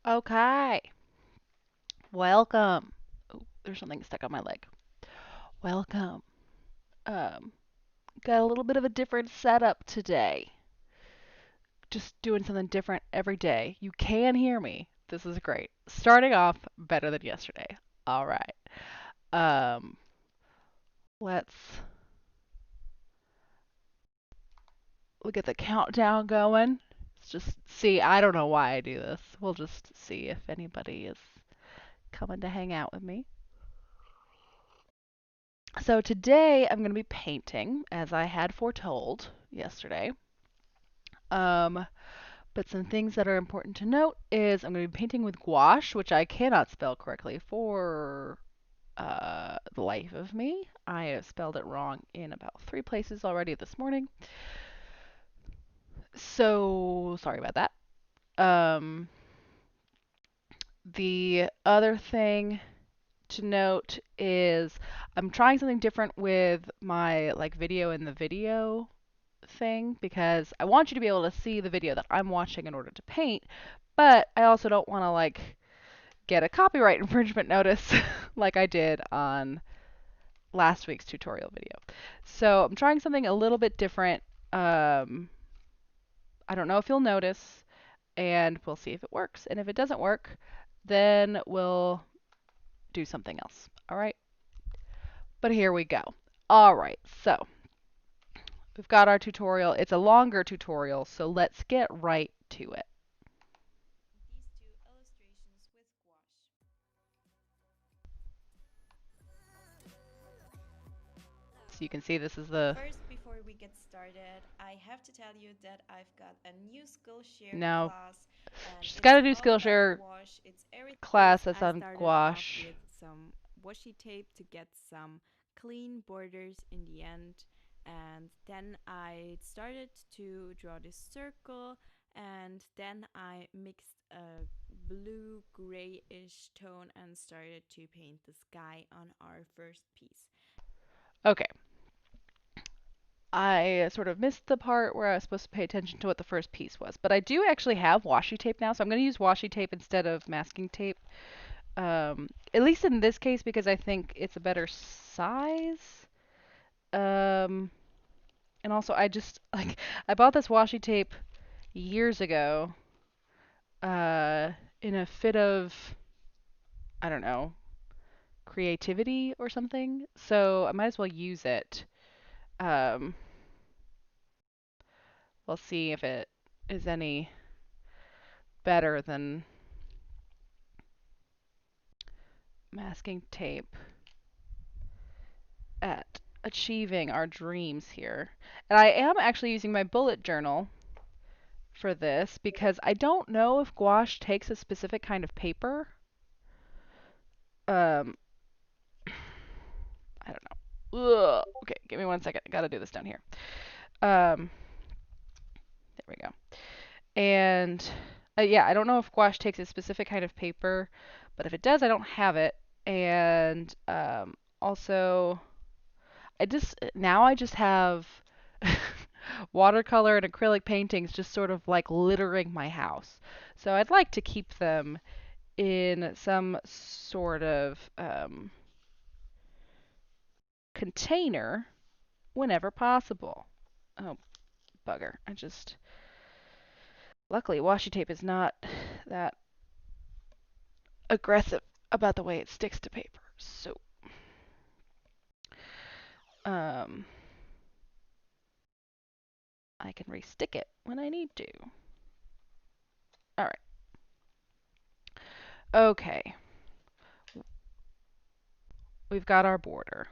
Okay, welcome. Oh, there's something stuck on my leg. Welcome. Um, got a little bit of a different setup today. Just doing something different every day. You can hear me. This is great. Starting off better than yesterday. All right. Um, let's look at the countdown going. Let's just see. I don't know why I do this. We'll just see if anybody is coming to hang out with me. So today I'm going to be painting, as I had foretold yesterday. Um, but some things that are important to note is I'm going to be painting with gouache, which I cannot spell correctly for the life of me. I have spelled it wrong in about 3 places already this morning. So sorry about that. Um, the other thing to note is I'm trying something different with my like video in the video thing because I want you to be able to see the video that I'm watching in order to paint, but I also don't want to like get a copyright infringement notice like I did on last week's tutorial video. So I'm trying something a little bit different. Um, I don't know if you'll notice, and we'll see if it works. And if it doesn't work, then we'll do something else. All right? But here we go. All right, so we've got our tutorial. It's a longer tutorial, so let's get right to it. So you can see this is the First, before we get started, I have to tell you that I've got a new Skillshare no. class and She's got it's a new all about Skillshare gouache. It's everything. class that's I on started off gouache. with some washi tape to get some clean borders in the end. And then I started to draw this circle and then I mixed a blue grayish tone and started to paint the sky on our first piece. Okay. I sort of missed the part where I was supposed to pay attention to what the first piece was. But I do actually have washi tape now, so I'm going to use washi tape instead of masking tape. At least in this case because I think it's a better size. Um, and also I just like I bought this washi tape years ago in a fit of I don't know, creativity or something. So I might as well use it. Um, we'll see if it is any better than masking tape at achieving our dreams here. And I am actually using my bullet journal for this because I don't know if gouache takes a specific kind of paper. Um, I don't know. Ugh. Okay, give me 1 second. I gotta do this down here. Um, there we go. And yeah, I don't know if gouache takes a specific kind of paper, but if it does, I don't have it. And also, I just have watercolor and acrylic paintings just sort of like littering my house. So I'd like to keep them in some sort of container whenever possible. Oh, bugger. Luckily, washi tape is not that aggressive about the way it sticks to paper. So, um, I can restick it when I need to. All right. Okay. We've got our border.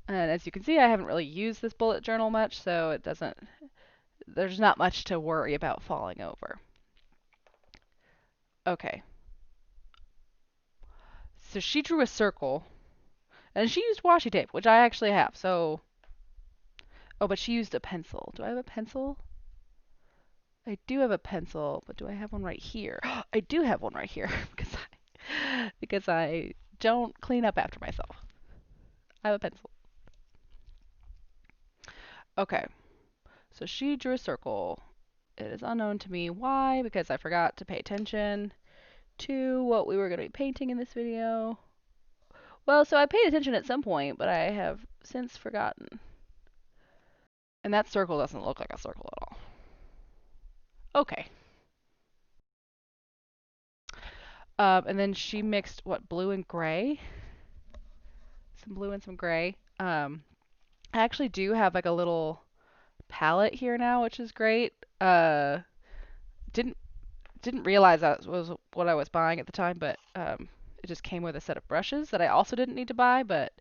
And as you can see, I haven't really used this bullet journal much, so there's not much to worry about falling over. Okay. So she drew a circle, and she used washi tape, which I actually have. So, oh, but she used a pencil. Do I have a pencil? I do have a pencil, but do I have one right here? I do have one right here because I don't clean up after myself. I have a pencil. Okay. So she drew a circle. It is unknown to me why, because I forgot to pay attention to what we were going to be painting in this video. Well, so I paid attention at some point, but I have since forgotten. And that circle doesn't look like a circle at all. Okay. And then she mixed, what, blue and gray? Some blue and some gray. I actually do have like a little palette here now, which is great. Didn't didn't realize that was what I was buying at the time, but it just came with a set of brushes that I also didn't need to buy, but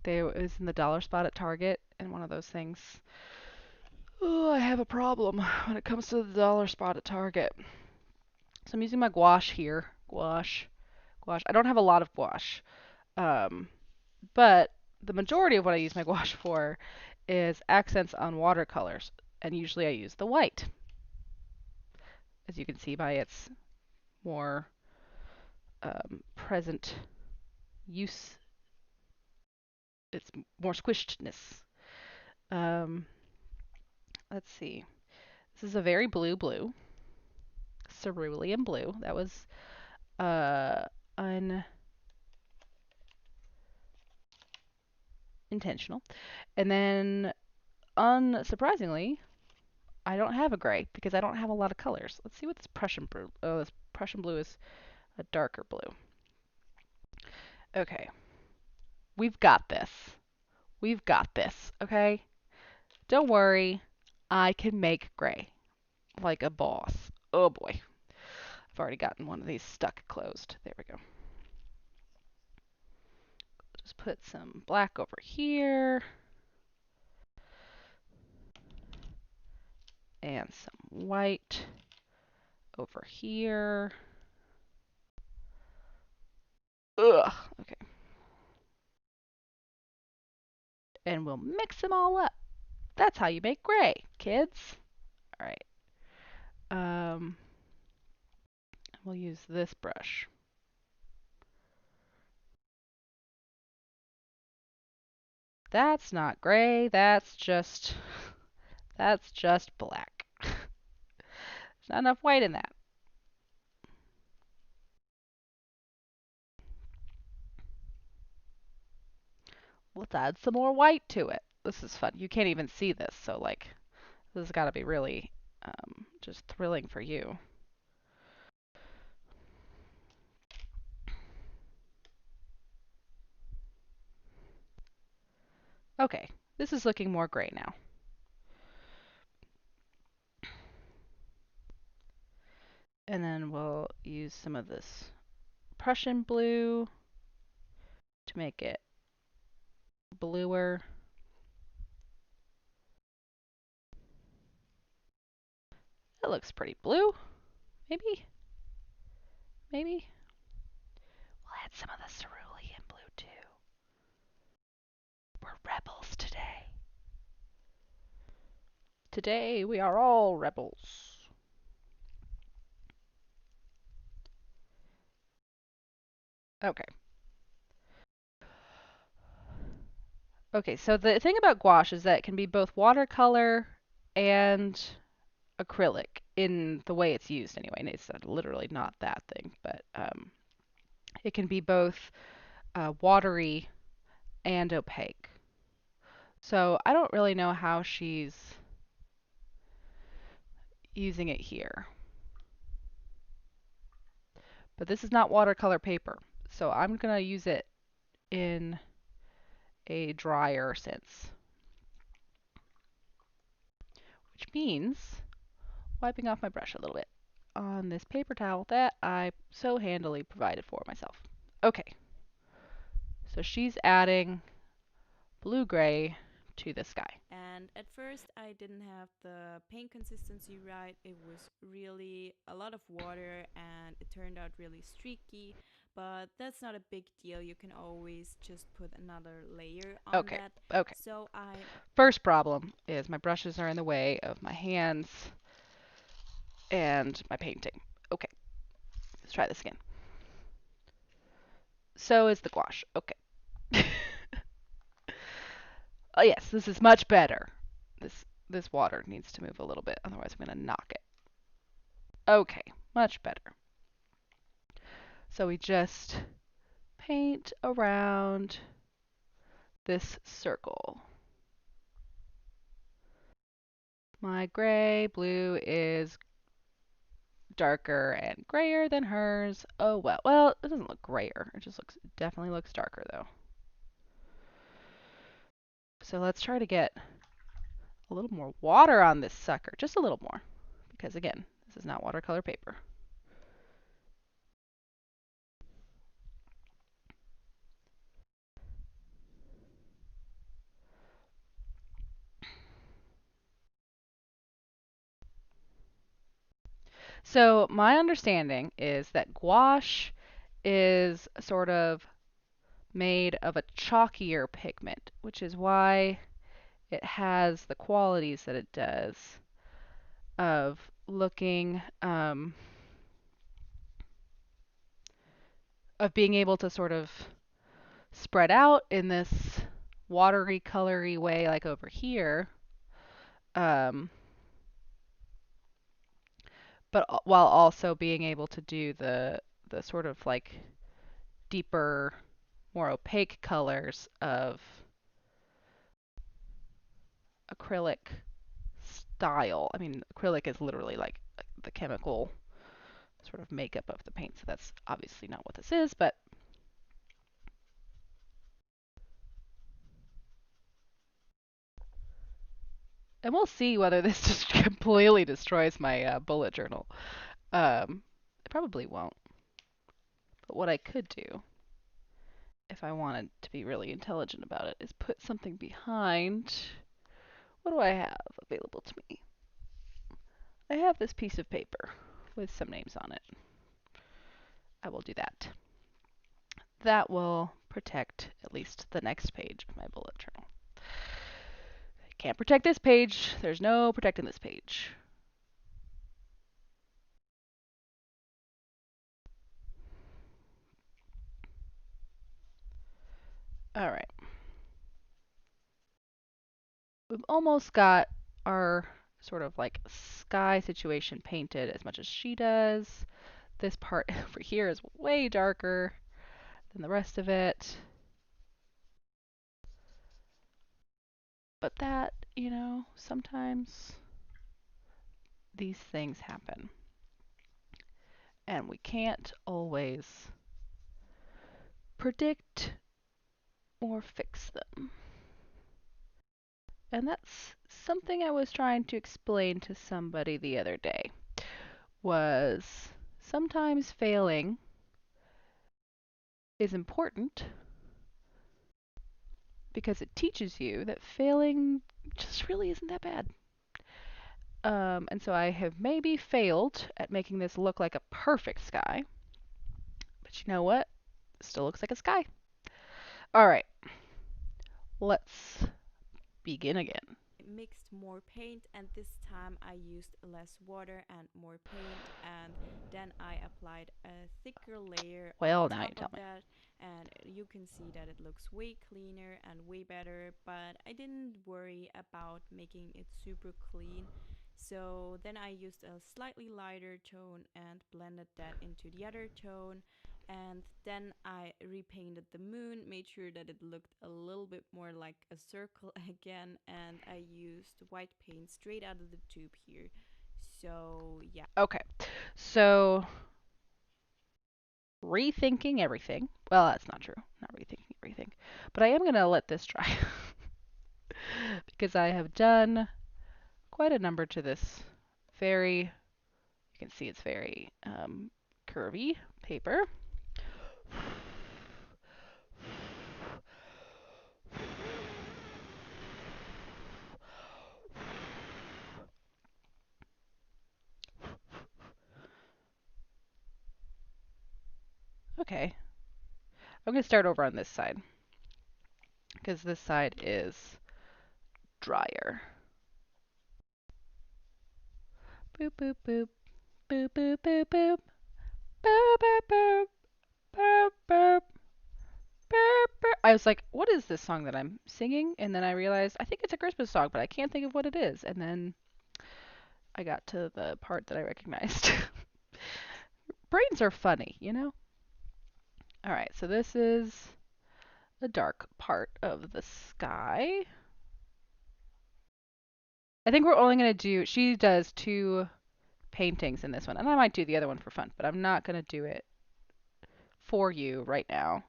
it was in the dollar spot at Target, and one of those things. Oh, I have a problem when it comes to the dollar spot at Target. So I'm using my gouache here. Gouache, gouache. I don't have a lot of gouache, um, but the majority of what I use my gouache for is accents on watercolors, and usually I use the white, as you can see by its more present use, its more squishedness. Um, let's see. This is a very blue blue, cerulean blue. That was uh, unintentional. And then, unsurprisingly, I don't have a gray because I don't have a lot of colors. Let's see what this Prussian blue. Oh, this Prussian blue is a darker blue. Okay, we've got this. We've got this. Okay, don't worry. I can make gray like a boss. Oh boy, I've already gotten one of these stuck closed. There we go. Just put some black over here and some white over here. Ugh. Okay. And we'll mix them all up. That's how you make gray, kids. All right. Um, we'll use this brush. That's not gray. That's just black. There's not enough white in that. Let's add some more white to it. This is fun. You can't even see this, so like this has got to be really just thrilling for you. Okay, this is looking more gray now. And then we'll use some of this Prussian blue to make it bluer. That looks pretty blue. Maybe? Maybe? We'll add some of the cerulean blue too. We're rebels today. Today we are all rebels. Okay. Okay, so the thing about gouache is that it can be both watercolor and acrylic in the way it's used anyway. And it's literally not that thing, but it can be both watery and opaque. So I don't really know how she's using it here. But this is not watercolor paper, so I'm going to use it in a drier sense, which means wiping off my brush a little bit on this paper towel that I so handily provided for myself. Okay, so she's adding blue-gray to the sky. And at first, I didn't have the paint consistency right. It was really a lot of water and it turned out really streaky. But that's not a big deal. You can always just put another layer on Okay, that. okay. So I First problem is my brushes are in the way of my hands and my painting. Okay, let's try this again. So is the gouache. Okay. Oh yes, this is much better. This water needs to move a little bit, otherwise I'm gonna knock it. Okay, much better. So we just paint around this circle. My gray blue is darker and grayer than hers. Oh well. Well, it doesn't look grayer. It just looks definitely looks darker though. So let's try to get a little more water on this sucker. Just a little more. Because again, this is not watercolor paper. So my understanding is that gouache is sort of made of a chalkier pigment, which is why it has the qualities that it does of looking, of being able to sort of spread out in this watery, colory way, like over here, um, but while also being able to do the sort of like deeper, more opaque colors of acrylic style. I mean, acrylic is literally like the chemical sort of makeup of the paint, so that's obviously not what this is, but and we'll see whether this just completely destroys my bullet journal. It probably won't. But what I could do, if I wanted to be really intelligent about it, is put something behind. What do I have available to me? I have this piece of paper with some names on it. I will do that. That will protect at least the next page of my bullet journal. Can't protect this page. There's no protecting this page. All right. We've almost got our sort of like sky situation painted as much as she does. This part over here is way darker than the rest of it. But that, sometimes these things happen. And we can't always predict or fix them. And that's something I was trying to explain to somebody the other day was sometimes failing is important because it teaches you that failing just really isn't that bad. And so I have maybe failed at making this look like a perfect sky, but you know what? It still looks like a sky. All right, let's begin again. Mixed more paint, and this time I used less water and more paint, and then I applied a thicker layer on Well, now you top of tell me. that, and you can see that it looks way cleaner and way better, but I didn't worry about making it super clean. So then I used a slightly lighter tone and blended that into the other tone, and then I repainted the moon, made sure that it looked a little bit more like a circle again, and I used white paint straight out of the tube here. So, yeah. Okay, so rethinking everything. Well, that's not true. Not rethinking everything. But I am going to let this dry because I have done quite a number to this very, you can see it's very curvy paper. Okay, I'm going to start over on this side because this side is drier. Boop, boop, boop, boop, boop, boop, boop, boop, boop, boop, boop, boop. I was like, what is this song that I'm singing? And then I realized I think it's a Christmas song, but I can't think of what it is. And then I got to the part that I recognized. Brains are funny, you know? Alright, so this is the dark part of the sky. I think we're only going to do, she does 2 paintings in this one, and I might do the other one for fun, but I'm not going to do it for you right now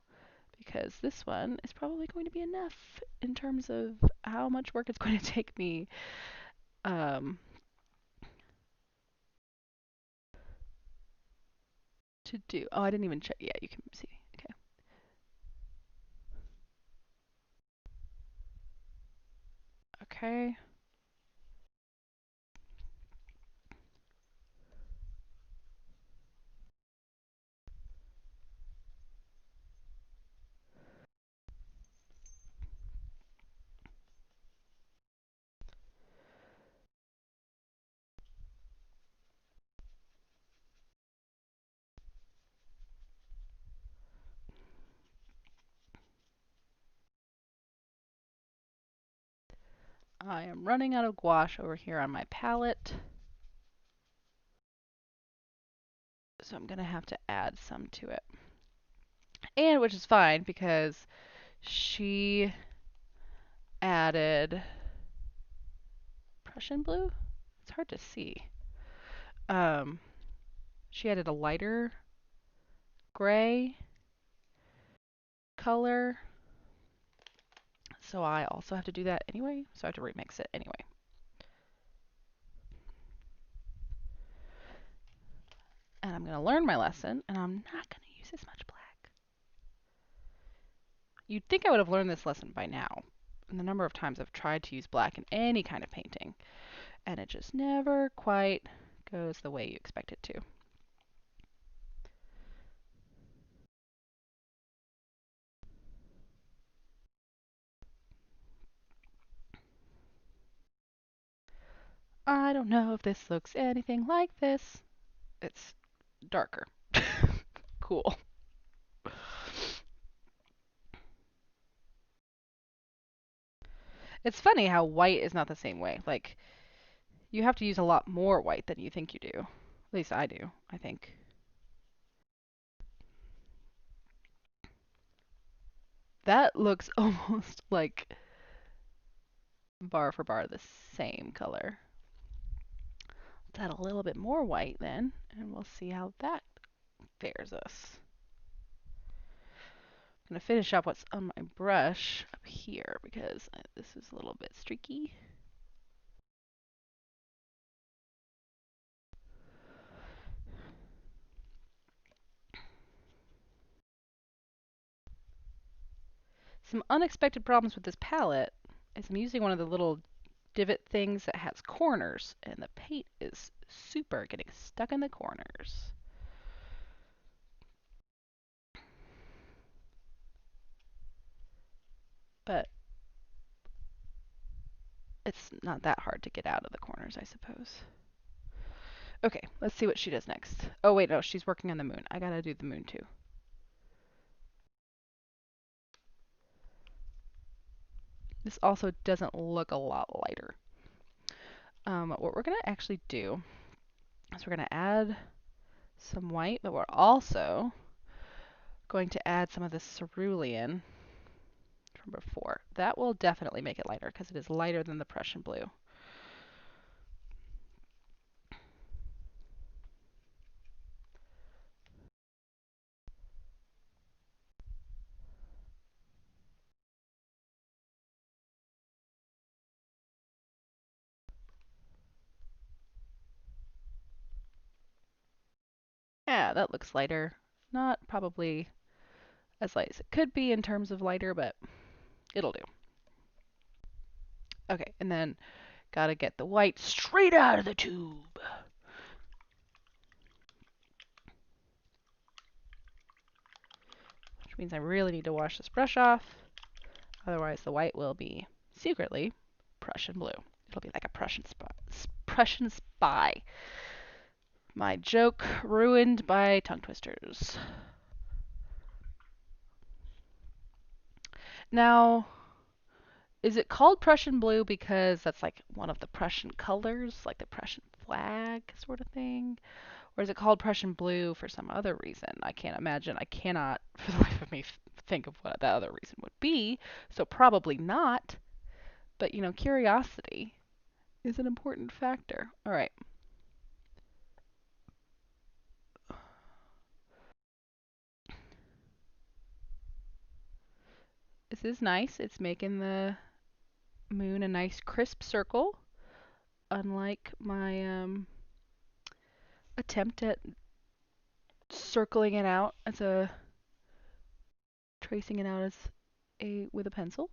because this one is probably going to be enough in terms of how much work it's going to take me um, to do. Oh, I didn't even check. Yeah, you can see. Okay. Okay. I am running out of gouache over here on my palette, so I'm going to have to add some to it. And which is fine because she added Prussian blue? It's hard to see. Um, she added a lighter gray color, so I also have to do that anyway, so I have to remix it anyway. And I'm going to learn my lesson, and I'm not going to use as much black. You'd think I would have learned this lesson by now, and the number of times I've tried to use black in any kind of painting, and it just never quite goes the way you expect it to. I don't know if this looks anything like this. It's darker. Cool. It's funny how white is not the same way. Like, you have to use a lot more white than you think you do. At least I do, I think. That looks almost like bar for bar the same color. Let's add a little bit more white then, and we'll see how that fares us. I'm going to finish up what's on my brush up here because this is a little bit streaky. Some unexpected problems with this palette is I'm using one of the little divot things that has corners, and the paint is super getting stuck in the corners. But it's not that hard to get out of the corners, I suppose. Okay, let's see what she does next. Oh, wait, no, she's working on the moon. I gotta do the moon too. This also doesn't look a lot lighter. What we're gonna actually do is we're gonna add some white, but we're also going to add some of the cerulean from before. That will definitely make it lighter because it is lighter than the Prussian blue. Yeah, that looks lighter. Not probably as light as it could be in terms of lighter, but it'll do. Okay, and then gotta get the white straight out of the tube. Which means I really need to wash this brush off. Otherwise the white will be secretly Prussian blue. It'll be like a Prussian spy. Prussian spy. My joke ruined by tongue twisters. Now, is it called Prussian blue because that's like one of the Prussian colors, like the Prussian flag sort of thing? Or is it called Prussian blue for some other reason? I can't imagine. I cannot, for the life of me, think of what that other reason would be. So probably not. But, curiosity is an important factor. All right. This is nice. It's making the moon a nice crisp circle, unlike my attempt at circling it out as a tracing it out as a with a pencil.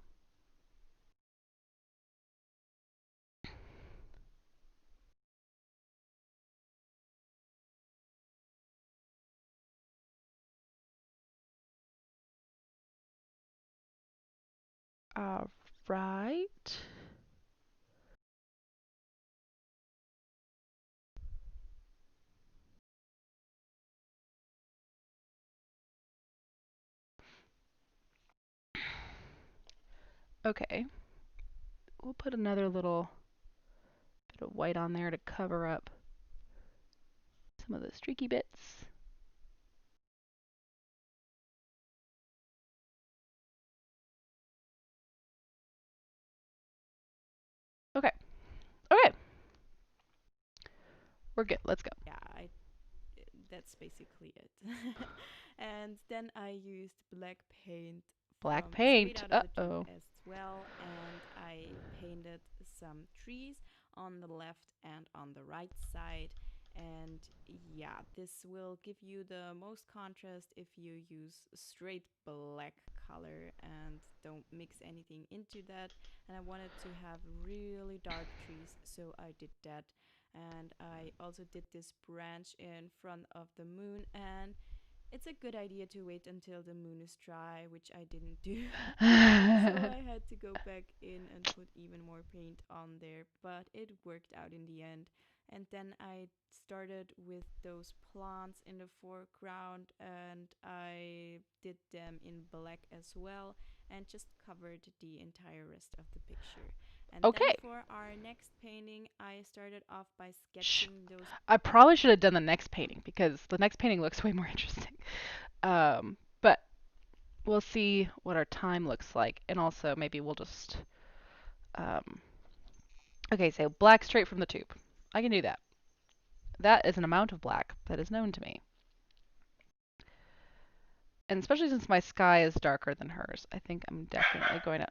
All right. Okay. We'll put another little bit of white on there to cover up some of the streaky bits. Okay. Okay. We're good. Let's go. Yeah, that's basically it. And then I used black paint Black from straight paint. out of the tube Uh-oh. as well, and I painted some trees on the left and on the right side. And yeah, this will give you the most contrast if you use straight black color and don't mix anything into that. And I wanted to have really dark trees, so I did that. And I also did this branch in front of the moon, and it's a good idea to wait until the moon is dry, which I didn't do. So I had to go back in and put even more paint on there, but it worked out in the end. And then I started with those plants in the foreground, and I did them in black as well, and just covered the entire rest of the picture. And then Okay. for our next painting, I started off by Shh. sketching those. I probably should have done the next painting because the next painting looks way more interesting. But we'll see what our time looks like, and also maybe we'll just um. Okay, so black straight from the tube. I can do that. That is an amount of black that is known to me. And especially since my sky is darker than hers, I think I'm definitely going to.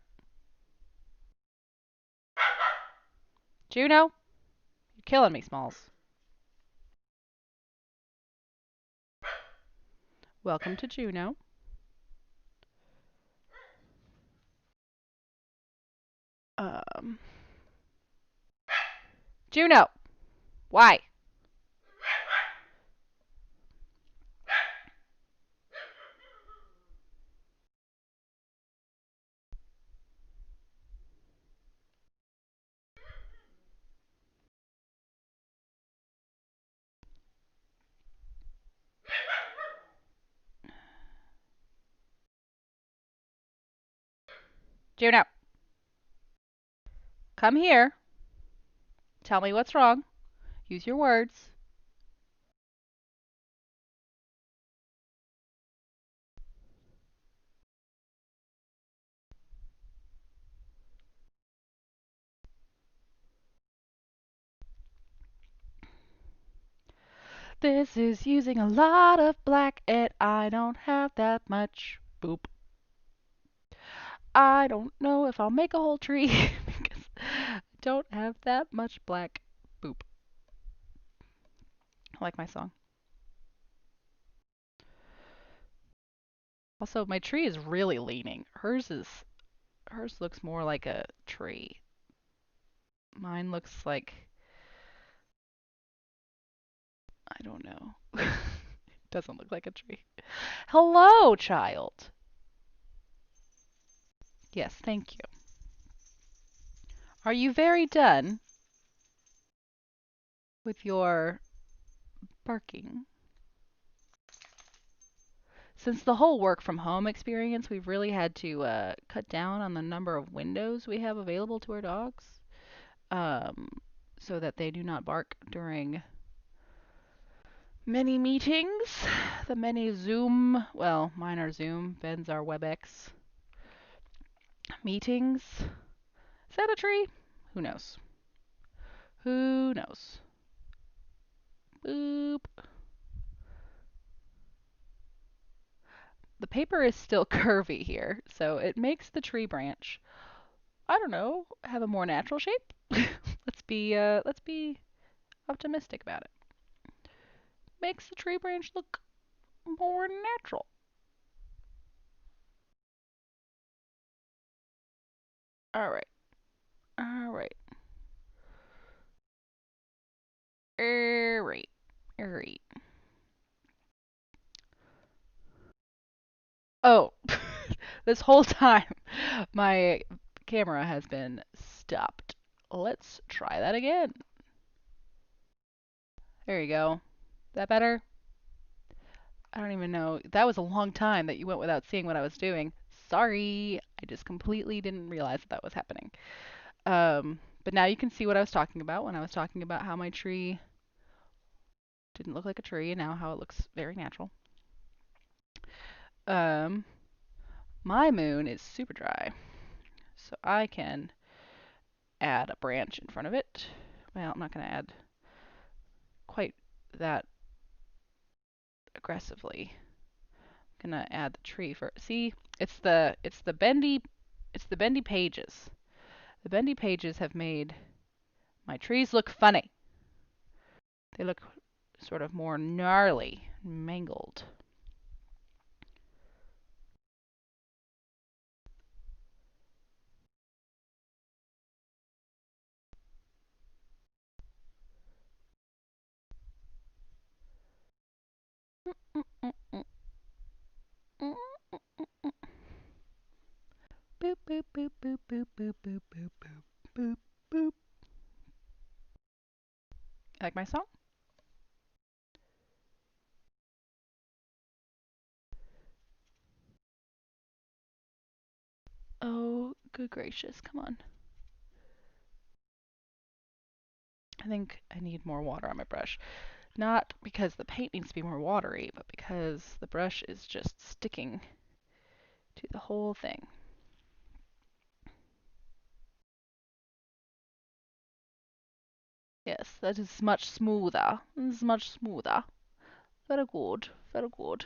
Juno, you're killing me, Smalls. Welcome to Juno. Um, Juno, why? Juno, come here. Tell me what's wrong. Use your words. This is using a lot of black, and I don't have that much. Boop. I don't know if I'll make a whole tree because I don't have that much black. Boop. I like my song. Also, my tree is really leaning. Hers looks more like a tree. Mine looks like I don't know. Doesn't look like a tree. Hello, child. Yes, thank you. Are you very done with your barking? Since the whole work from home experience, we've really had to cut down on the number of windows we have available to our dogs. Um, so that they do not bark during many meetings. The many Zoom, well, mine are Zoom, Ben's are WebEx meetings. Is that a tree? Who knows? Who knows? Boop. The paper is still curvy here, so it makes the tree branch, I don't know, have a more natural shape. Let's be optimistic about it. Makes the tree branch look more natural. All right. All right. All right. All right. Oh, this whole time my camera has been stopped. Let's try that again. There you go. Is that better? I don't even know. That was a long time that you went without seeing what I was doing. Sorry. I just completely didn't realize that that was happening. But now you can see what I was talking about when I was talking about how my tree didn't look like a tree and now how it looks very natural. Um, my moon is super dry, so I can add a branch in front of it. Well, I'm not going to add quite that aggressively. I'm going to add the tree first. See, it's the bendy pages. The bendy pages have made my trees look funny. They look sort of more gnarly, mangled. Mm, mm, mm, mm, mm, mm. Boop boop boop boop boop boop boop boop boop boop boop. You like my song? Oh, good gracious, come on. I think I need more water on my brush. Not because the paint needs to be more watery, but because the brush is just sticking to the whole thing. Yes, that is much smoother. It's much smoother. Very good, very good.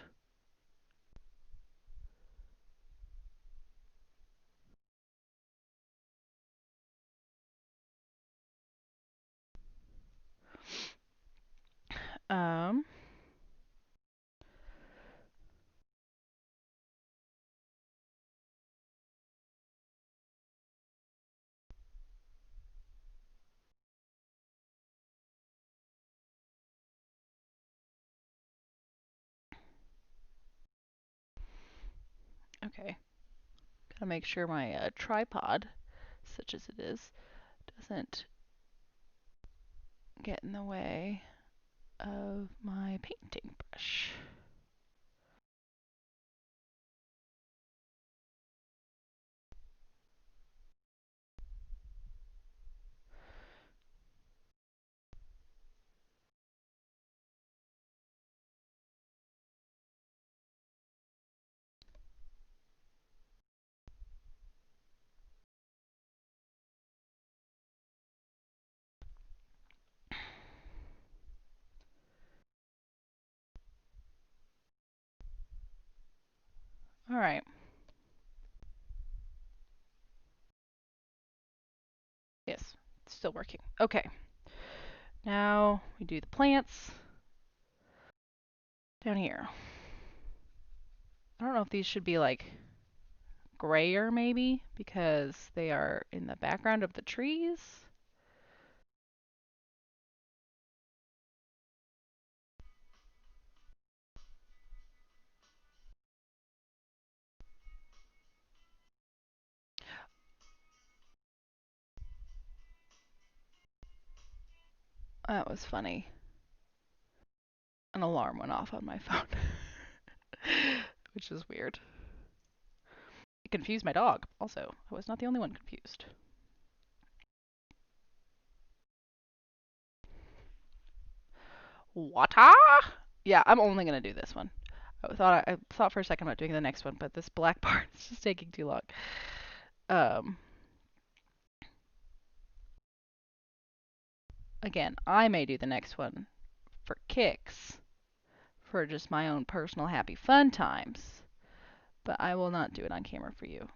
Um, okay. Gotta make sure my tripod, such as it is, doesn't get in the way of my painting brush. All right. Yes, it's still working. Okay. Now we do the plants down here. I don't know if these should be like grayer maybe because they are in the background of the trees. That was funny. An alarm went off on my phone, which is weird. It confused my dog also. I was not the only one confused. What? Yeah, I'm only gonna do this one. I thought for a second about doing the next one, but this black part is just taking too long. Um, Again, I may do the next one for kicks, for just my own personal happy fun times, but I will not do it on camera for you.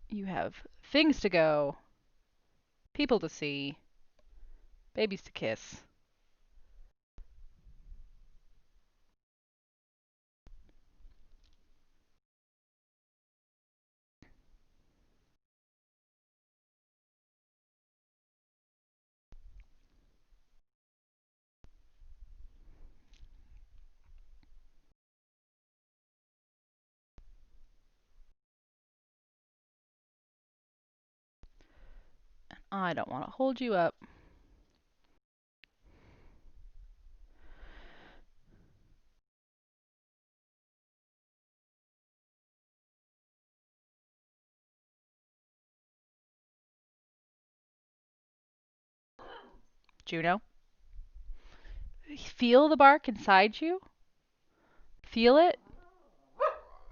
You have things to go, people to see, babies to kiss. I don't want to hold you up. Juno, feel the bark inside you. Feel it.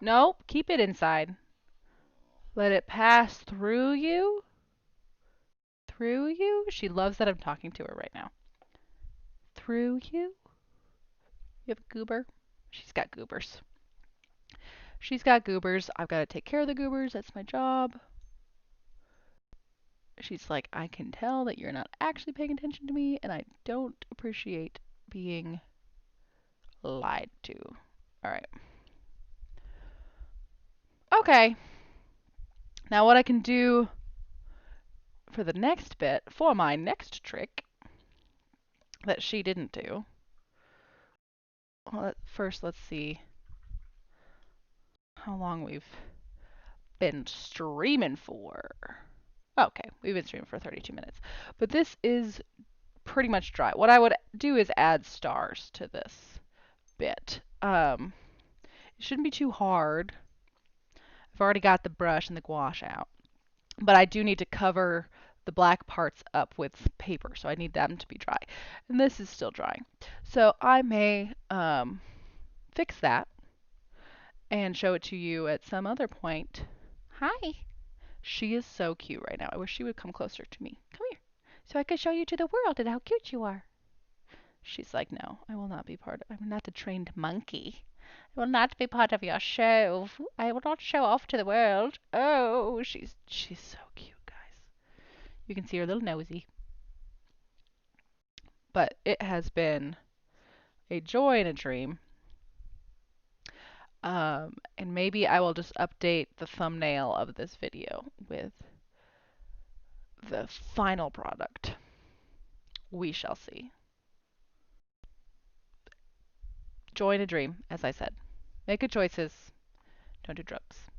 Nope, keep it inside. Let it pass through you. Through you. She loves that I'm talking to her right now. Through you. You have a goober. She's got goobers. She's got goobers. I've got to take care of the goobers. That's my job. She's like, I can tell that you're not actually paying attention to me, and I don't appreciate being lied to. All right. Okay. Now, what I can do for the next bit, for my next trick that she didn't do. Well, first, let's see how long we've been streaming for. Okay, we've been streaming for 32 minutes. But this is pretty much dry. What I would do is add stars to this bit. It shouldn't be too hard. I've already got the brush and the gouache out. But I do need to cover the black parts up with paper, so I need them to be dry. And this is still drying. So I may fix that and show it to you at some other point. Hi. She is so cute right now. I wish she would come closer to me. Come here. So I could show you to the world and how cute you are. She's like, no, I will not be I'm not the trained monkey. I will not be part of your show. I will not show off to the world. Oh, she's so cute, guys. You can see her little nosy. But it has been a joy and a dream. And maybe I will just update the thumbnail of this video with the final product. We shall see. Joy and a dream, as I said. Make good choices. Don't do drugs.